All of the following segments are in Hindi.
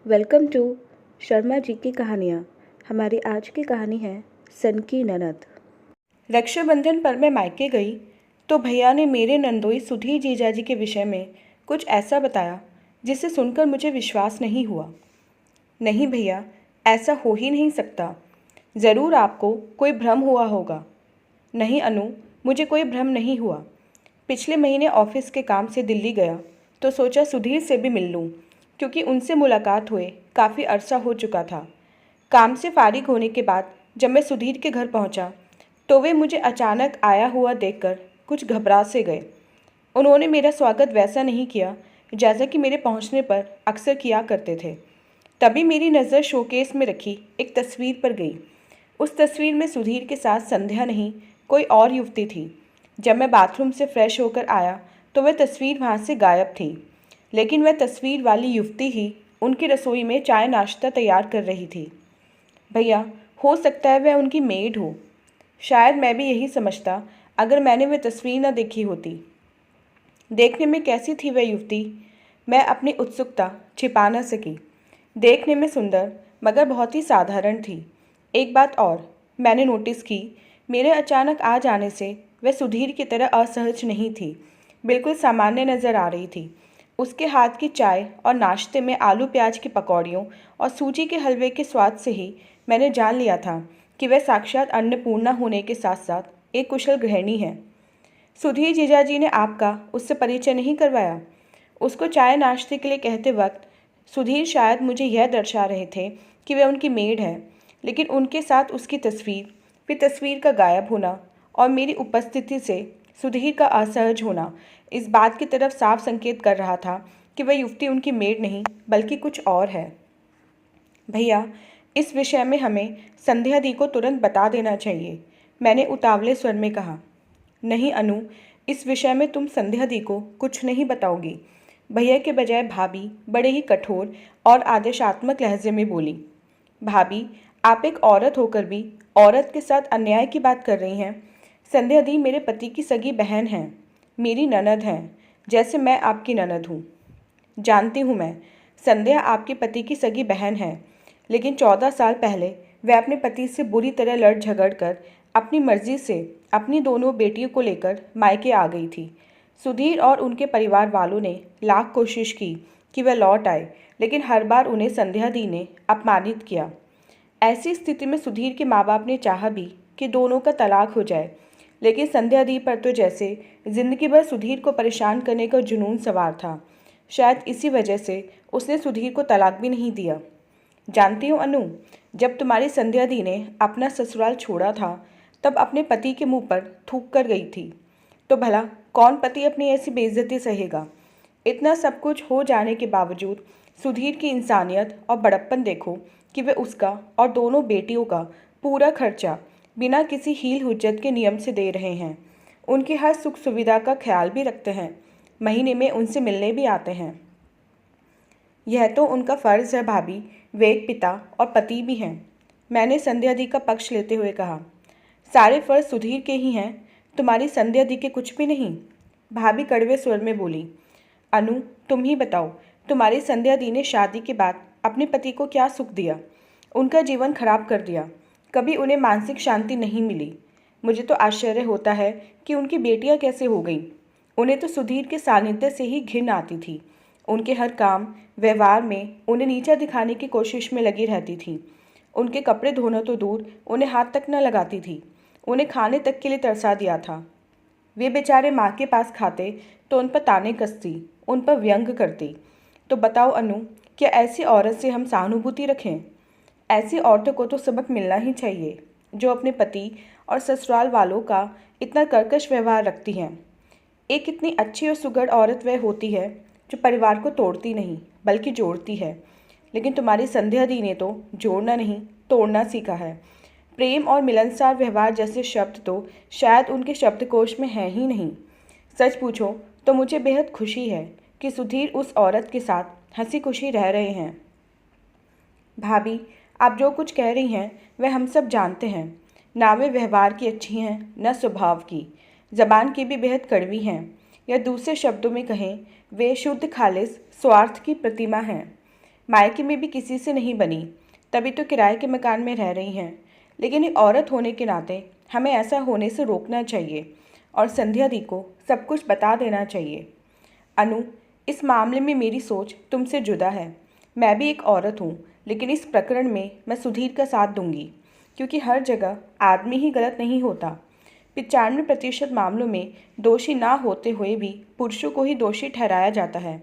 वेलकम टू शर्मा जी की कहानियाँ। हमारी आज की कहानी है सन की ननद। रक्षाबंधन पर मैं मायके गई तो भैया ने मेरे नंदोई सुधीर जीजाजी के विषय में कुछ ऐसा बताया जिसे सुनकर मुझे विश्वास नहीं हुआ। नहीं भैया, ऐसा हो ही नहीं सकता। ज़रूर आपको कोई भ्रम हुआ होगा। नहीं अनु, मुझे कोई भ्रम नहीं हुआ। पिछले महीने ऑफिस के काम से दिल्ली गया तो सोचा सुधीर से भी मिल लूँ, क्योंकि उनसे मुलाकात हुए काफ़ी अरसा हो चुका था। काम से फारिग होने के बाद जब मैं सुधीर के घर पहुंचा तो वे मुझे अचानक आया हुआ देखकर कुछ घबरा से गए। उन्होंने मेरा स्वागत वैसा नहीं किया जैसा कि मेरे पहुंचने पर अक्सर किया करते थे। तभी मेरी नज़र शोकेस में रखी एक तस्वीर पर गई। उस तस्वीर में सुधीर के साथ संध्या नहीं, कोई और युवती थी। जब मैं बाथरूम से फ्रेश होकर आया तो वह तस्वीर वहाँ से गायब थी, लेकिन वह तस्वीर वाली युवती ही उनकी रसोई में चाय नाश्ता तैयार कर रही थी। भैया, हो सकता है वह उनकी मेड हो। शायद मैं भी यही समझता अगर मैंने वह तस्वीर न देखी होती। देखने में कैसी थी वह युवती? मैं अपनी उत्सुकता छिपा न सकी। देखने में सुंदर मगर बहुत ही साधारण थी। एक बात और मैंने नोटिस की, मेरे अचानक आ जाने से वह सुधीर की तरह असहज नहीं थी, बिल्कुल सामान्य नज़र आ रही थी। उसके हाथ की चाय और नाश्ते में आलू प्याज की पकौड़ियों और सूजी के हलवे के स्वाद से ही मैंने जान लिया था कि वह साक्षात अन्नपूर्णा होने के साथ साथ एक कुशल गृहिणी है। सुधीर जीजाजी ने आपका उससे परिचय नहीं करवाया? उसको चाय नाश्ते के लिए कहते वक्त सुधीर शायद मुझे यह दर्शा रहे थे कि वह उनकी मेड है, लेकिन उनके साथ उसकी तस्वीर, फिर तस्वीर का गायब होना और मेरी उपस्थिति से सुधीर का असहज होना इस बात की तरफ साफ संकेत कर रहा था कि वह युवती उनकी मेड नहीं बल्कि कुछ और है। भैया, इस विषय में हमें संध्या दी को तुरंत बता देना चाहिए, मैंने उतावले स्वर में कहा। नहीं अनु, इस विषय में तुम संध्या दी को कुछ नहीं बताओगी, भैया के बजाय भाभी बड़े ही कठोर और आदेशात्मक लहजे में बोली। भाभी, आप एक औरत होकर भी औरत के साथ अन्याय की बात कर रही हैं। संध्या दी मेरे पति की सगी बहन हैं, मेरी ननद हैं, जैसे मैं आपकी ननद हूँ। जानती हूँ मैं, संध्या आपके पति की सगी बहन है, लेकिन 14 साल पहले वह अपने पति से बुरी तरह लड़ झगड़ कर अपनी मर्जी से अपनी दोनों बेटियों को लेकर मायके आ गई थी। सुधीर और उनके परिवार वालों ने लाख कोशिश की कि वह लौट आए, लेकिन हर बार उन्हें संध्या दी ने अपमानित किया। ऐसी स्थिति में सुधीर के माँ बाप ने चाहा भी कि दोनों का तलाक हो जाए, लेकिन संध्या दी पर तो जैसे जिंदगी भर सुधीर को परेशान करने का जुनून सवार था। शायद इसी वजह से उसने सुधीर को तलाक भी नहीं दिया। जानती हो अनु, जब तुम्हारी संध्या दी ने अपना ससुराल छोड़ा था तब अपने पति के मुंह पर थूक कर गई थी। तो भला कौन पति अपनी ऐसी बेइज्जती सहेगा? इतना सब कुछ हो जाने के बावजूद सुधीर की इंसानियत और बड़प्पन देखो कि वे उसका और दोनों बेटियों का पूरा खर्चा बिना किसी हील हुज्जत के नियम से दे रहे हैं। उनकी हर सुख सुविधा का ख्याल भी रखते हैं, महीने में उनसे मिलने भी आते हैं। यह तो उनका फ़र्ज़ है भाभी, वे एक पिता और पति भी हैं, मैंने संध्या दी का पक्ष लेते हुए कहा। सारे फ़र्ज़ सुधीर के ही हैं, तुम्हारी संध्या दी के कुछ भी नहीं, भाभी कड़वे स्वर में बोली। अनु, तुम ही बताओ, तुम्हारी संध्या दी ने शादी के बाद अपने पति को क्या सुख दिया? उनका जीवन खराब कर दिया, कभी उन्हें मानसिक शांति नहीं मिली। मुझे तो आश्चर्य होता है कि उनकी बेटियां कैसे हो गईं। उन्हें तो सुधीर के सानिध्य से ही घिन आती थी। उनके हर काम व्यवहार में उन्हें नीचा दिखाने की कोशिश में लगी रहती थी। उनके कपड़े धोना तो दूर, उन्हें हाथ तक न लगाती थी। उन्हें खाने तक के लिए तरसा दिया था। वे बेचारे माँ के पास खाते तो उन पर ताने कसती, उन पर व्यंग करती। तो बताओ अनु, क्या ऐसी औरत से हम सहानुभूति रखें? ऐसी औरतों को तो सबक मिलना ही चाहिए, जो अपने पति और ससुराल वालों का इतना कर्कश व्यवहार रखती हैं। एक इतनी अच्छी और सुघड़ औरत वह होती है जो परिवार को तोड़ती नहीं बल्कि जोड़ती है। लेकिन तुम्हारी संध्या दी ने तो जोड़ना नहीं, तोड़ना सीखा है। प्रेम और मिलनसार व्यवहार जैसे शब्द तो शायद उनके शब्दकोश में हैं ही नहीं। सच पूछो तो मुझे बेहद खुशी है कि सुधीर उस औरत के साथ हंसी खुशी रह रहे हैं। भाभी, आप जो कुछ कह रही हैं वह हम सब जानते हैं। ना वे व्यवहार की अच्छी हैं, न स्वभाव की, जबान की भी बेहद कड़वी हैं, या दूसरे शब्दों में कहें वे शुद्ध खालिस स्वार्थ की प्रतिमा हैं। मायके में भी किसी से नहीं बनी, तभी तो किराए के मकान में रह रही हैं। लेकिन एक औरत होने के नाते हमें ऐसा होने से रोकना चाहिए और संध्या दी को सब कुछ बता देना चाहिए। अनु, इस मामले में मेरी सोच तुमसे जुदा है। मैं भी एक औरत हूँ, लेकिन इस प्रकरण में मैं सुधीर का साथ दूंगी, क्योंकि हर जगह आदमी ही गलत नहीं होता। 95% मामलों में दोषी ना होते हुए भी पुरुषों को ही दोषी ठहराया जाता है।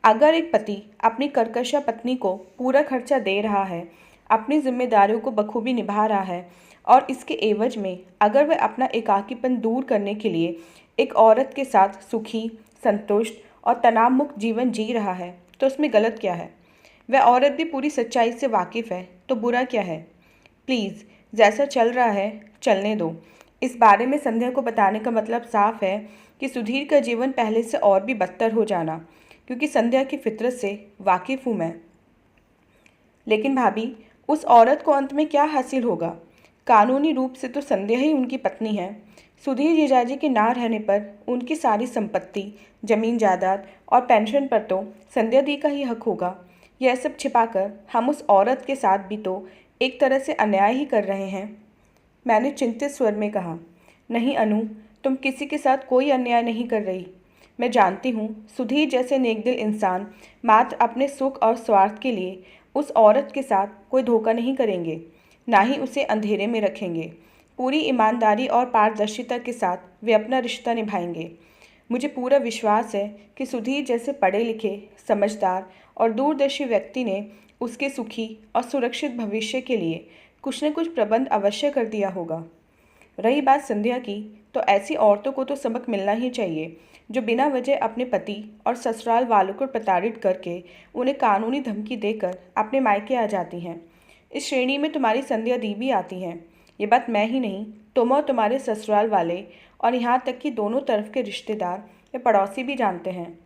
अगर एक पति अपनी कर्कशा पत्नी को पूरा खर्चा दे रहा है, अपनी जिम्मेदारियों को बखूबी निभा रहा है और इसके एवज में अगर वह अपना एकाकीपन दूर करने के लिए एक औरत के साथ सुखी, संतुष्ट और तनाव मुक्त जीवन जी रहा है, तो उसमें गलत क्या है? वह औरत भी पूरी सच्चाई से वाकिफ़ है, तो बुरा क्या है? प्लीज़, जैसा चल रहा है चलने दो। इस बारे में संध्या को बताने का मतलब साफ है कि सुधीर का जीवन पहले से और भी बदतर हो जाना, क्योंकि संध्या की फितरत से वाकिफ़ हूँ मैं। लेकिन भाभी, उस औरत को अंत में क्या हासिल होगा? कानूनी रूप से तो संध्या ही उनकी पत्नी है। सुधीर जीजाजी के ना रहने पर उनकी सारी संपत्ति, जमीन जायदाद और पेंशन पर तो संध्या दी का ही हक होगा। यह सब छिपाकर हम उस औरत के साथ भी तो एक तरह से अन्याय ही कर रहे हैं। मैंने चिंतित स्वर में कहा, नहीं अनु, तुम किसी के साथ कोई अन्याय नहीं कर रही। मैं जानती हूँ सुधीर जैसे नेकदिल इंसान मात्र अपने सुख और स्वार्थ के लिए उस औरत के साथ कोई धोखा नहीं करेंगे, ना ही उसे अंधेरे में रखेंगे। पूरी ईमानदारी और पारदर्शिता के साथ वे अपना रिश्ता निभाएंगे। मुझे पूरा विश्वास है कि सुधीर जैसे पढ़े लिखे, समझदार और दूरदर्शी व्यक्ति ने उसके सुखी और सुरक्षित भविष्य के लिए कुछ न कुछ प्रबंध अवश्य कर दिया होगा। रही बात संध्या की, तो ऐसी औरतों को तो सबक मिलना ही चाहिए जो बिना वजह अपने पति और ससुराल वालों को प्रताड़ित करके उन्हें कानूनी धमकी देकर अपने मायके आ जाती हैं। इस श्रेणी में तुम्हारी संध्या दी भी आती हैं। ये बात मैं ही नहीं, तुम और तुम्हारे ससुराल वाले और यहाँ तक कि दोनों तरफ के रिश्तेदार या पड़ोसी भी जानते हैं।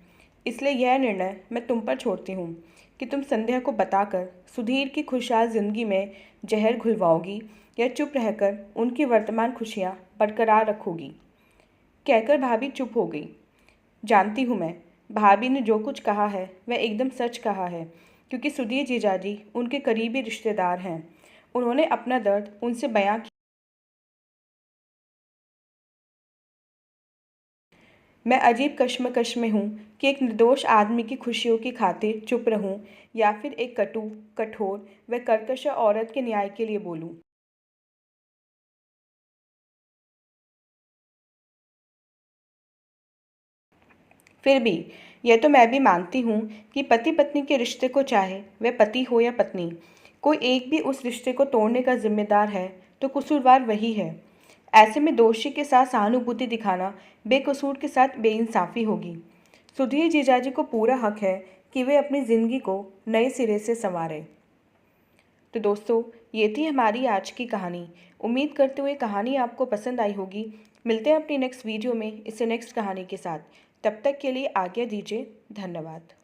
इसलिए यह निर्णय मैं तुम पर छोड़ती हूँ कि तुम संध्या को बताकर सुधीर की खुशहाल जिंदगी में जहर घुलवाओगी या चुप रहकर उनकी वर्तमान खुशियाँ बरकरार रखोगी। कहकर भाभी चुप हो गई। जानती हूँ मैं, भाभी ने जो कुछ कहा है वह एकदम सच कहा है, क्योंकि सुधीर जीजाजी उनके करीबी रिश्तेदार हैं। उन्होंने अपना दर्द उनसे बयां किया। मैं अजीब कश्मकश में हूँ कि एक निर्दोष आदमी की खुशियों की खातिर चुप रहूँ या फिर एक कटु, कठोर व कर्कश औरत के न्याय के लिए बोलूँ। फिर भी यह तो मैं भी मानती हूँ कि पति पत्नी के रिश्ते को, चाहे वह पति हो या पत्नी, कोई एक भी उस रिश्ते को तोड़ने का जिम्मेदार है तो कसूरवार वही है। ऐसे में दोषी के साथ सहानुभूति दिखाना बेकसूर के साथ बेइंसाफ़ी होगी। सुधीर जीजाजी को पूरा हक है कि वे अपनी ज़िंदगी को नए सिरे से संवारें। तो दोस्तों, ये थी हमारी आज की कहानी। उम्मीद करते हुए कहानी आपको पसंद आई होगी। मिलते हैं अपनी नेक्स्ट वीडियो में इससे नेक्स्ट कहानी के साथ। तब तक के लिए आज्ञा दीजिए। धन्यवाद।